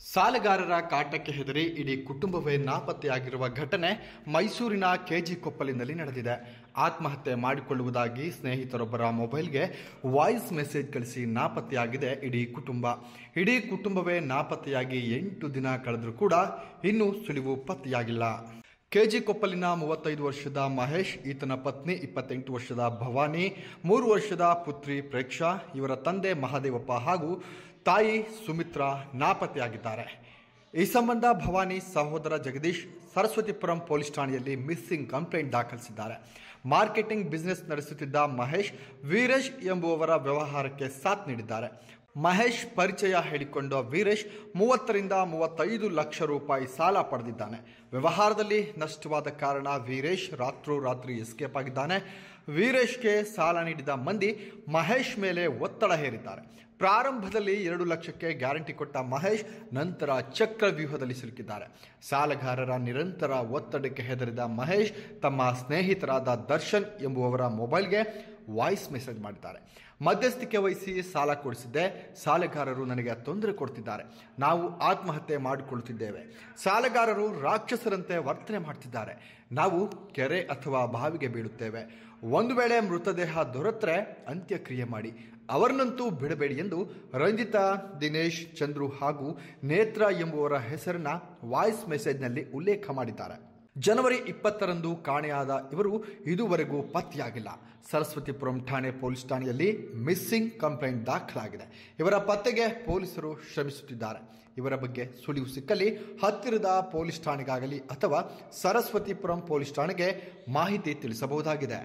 ಸಾಲಗಾರರ ಕಾಟಕ್ಕೆ ಹೆದರಿ ಇಡೀ ಕುಟುಂಬವೇ ನಾಪತ್ತೆಯಾಗಿರುವ ಘಟನೆ ಮೈಸೂರಿನ ಕೆಜಿ ಕೊಪ್ಪಲಿನಲ್ಲಿ ನಡೆದಿದೆ. ಆತ್ಮಹತ್ಯೆ ಮಾಡಿಕೊಳ್ಳುವುದಾಗಿ ಸ್ನೇಹಿತರೊಬ್ಬರ ಮೊಬೈಲ್ಗೆ ವಾಯ್ಸ್ ಮೆಸೇಜ್ ಕಳಿಸಿ ನಾಪತ್ತೆಯಾಗಿದೆ ಇಡೀ ಕುಟುಂಬ. ಇಡೀ ಕುಟುಂಬವೇ ನಾಪತ್ತೆಯಾಗಿ 8 ದಿನ ಕಳೆದರೂ ಕೂಡ ಇನ್ನೂ ಸುಳಿವು ಪತ್ತೆಯಾಗಿಲ್ಲ. ಕೆಜಿ ಕೊಪ್ಪಲಿನ 35 ವರ್ಷದ ಮಹೇಶ್, ಈತನ ಪತ್ನಿ 28 ವರ್ಷದ ಭವಾನಿ, 3 ವರ್ಷದ ಪುತ್ರಿ ಪ್ರೇಕ್ಷಾ, ಇವರ ತಂದೆ ಮಹಾದೇವಪ್ಪ ಹಾಗೂ ತಾಯಿ ಸುಮಿತ್ರಾ ನಾಪತ್ತೆಯಾಗಿದ್ದಾರೆ. ಈ ಸಂಬಂಧ ಭವಾನಿ ಸಹೋದರ ಜಗದೀಶ್ ಸರಸ್ವತಿಪುರಂ ಪೊಲೀಸ್ ಠಾಣೆಯಲ್ಲಿ ಮಿಸ್ಸಿಂಗ್ ಕಂಪ್ಲೇಂಟ್ ದಾಖಲಿಸಿದ್ದಾರೆ. ಮಾರ್ಕೆಟಿಂಗ್ ಬಿಸಿನೆಸ್ ನಡೆಸುತ್ತಿದ್ದ ಮಹೇಶ್, ವೀರೇಶ್ ಎಂಬುವವರ ವ್ಯವಹಾರಕ್ಕೆ ಸಾಥ್ ನೀಡಿದ್ದಾರೆ. ಮಹೇಶ್ ಪರಿಚಯ ಹೇಳಿಕೊಂಡ ವೀರೇಶ್ 30ರಿಂದ 35 ಲಕ್ಷ ರೂಪಾಯಿ ಸಾಲ ಪಡೆದಿದ್ದಾನೆ. ವ್ಯವಹಾರದಲ್ಲಿ ನಷ್ಟವಾದ ಕಾರಣ ವೀರೇಶ್ ರಾತ್ರೋರಾತ್ರಿ ಎಸ್ಕೇಪ್ ಆಗಿದ್ದಾನೆ. ವೀರೇಶ್ಗೆ ಸಾಲ ನೀಡಿದ ಮಂದಿ ಮಹೇಶ್ ಮೇಲೆ ಒತ್ತಡ ಹೇರಿದ್ದಾರೆ. ಪ್ರಾರಂಭದಲ್ಲಿ 2 ಲಕ್ಷಕ್ಕೆ ಗ್ಯಾರಂಟಿ ಕೊಟ್ಟ ಮಹೇಶ್ ನಂತರ ಚಕ್ರವ್ಯೂಹದಲ್ಲಿ ಸಿಲುಕಿದ್ದಾರೆ. ಸಾಲಗಾರರ ನಿರಂತರ ಒತ್ತಡಕ್ಕೆ ಹೆದರಿದ ಮಹೇಶ್ ತಮ್ಮ ಸ್ನೇಹಿತರಾದ ದರ್ಶನ್ ಎಂಬುವವರ ಮೊಬೈಲ್ಗೆ ವಾಯ್ಸ್ ಮೆಸೇಜ್ ಮಾಡಿದ್ದಾರೆ. ಮಧ್ಯಸ್ಥಿಕೆ ವಹಿಸಿ ಸಾಲ ಕೊಡಿಸಿದ್ದೆ. ಸಾಲಗಾರರು ನನಗೆ ತೊಂದರೆ ಕೊಡ್ತಿದ್ದಾರೆ. ನಾವು ಆತ್ಮಹತ್ಯೆ ಮಾಡಿಕೊಳ್ಳುತ್ತಿದ್ದೇವೆ. ಸಾಲಗಾರರು ರಾಕ್ಷಸರಂತೆ ವರ್ತನೆ ಮಾಡ್ತಿದ್ದಾರೆ. ನಾವು ಕೆರೆ ಅಥವಾ ಬಾವಿಗೆ ಬೀಳುತ್ತೇವೆ. ಒಂದು ವೇಳೆ ಮೃತದೇಹ ದೊರೆತರೆ ಅಂತ್ಯಕ್ರಿಯೆ ಮಾಡಿ, ಅವರನ್ನಂತೂ ಬಿಡಬೇಡಿ ಎಂದು ರಂಜಿತಾ, ದಿನೇಶ್, ಚಂದ್ರು ಹಾಗೂ ನೇತ್ರ ಎಂಬುವರ ಹೆಸರನ್ನ ವಾಯ್ಸ್ ಮೆಸೇಜ್ನಲ್ಲಿ ಉಲ್ಲೇಖ ಮಾಡಿದ್ದಾರೆ. ಜನವರಿ 20ರಂದು ಕಾಣೆಯಾದ ಇವರು ಇದುವರೆಗೂ ಪತ್ತೆಯಾಗಿಲ್ಲ. ಸರಸ್ವತಿಪುರಂ ಠಾಣೆ ಪೊಲೀಸ್ ಠಾಣೆಯಲ್ಲಿ ಮಿಸ್ಸಿಂಗ್ ಕಂಪ್ಲೇಂಟ್ ದಾಖಲಾಗಿದೆ. ಇವರ ಪತ್ತೆಗೆ ಪೊಲೀಸರು ಶ್ರಮಿಸುತ್ತಿದ್ದಾರೆ. ಇವರ ಬಗ್ಗೆ ಸುಳಿವು ಸಿಕ್ಕಲ್ಲಿ ಹತ್ತಿರದ ಪೊಲೀಸ್ ಠಾಣೆಗಾಗಲಿ ಅಥವಾ ಸರಸ್ವತಿಪುರಂ ಪೊಲೀಸ್ ಠಾಣೆಗೆ ಮಾಹಿತಿ ತಿಳಿಸಬಹುದಾಗಿದೆ.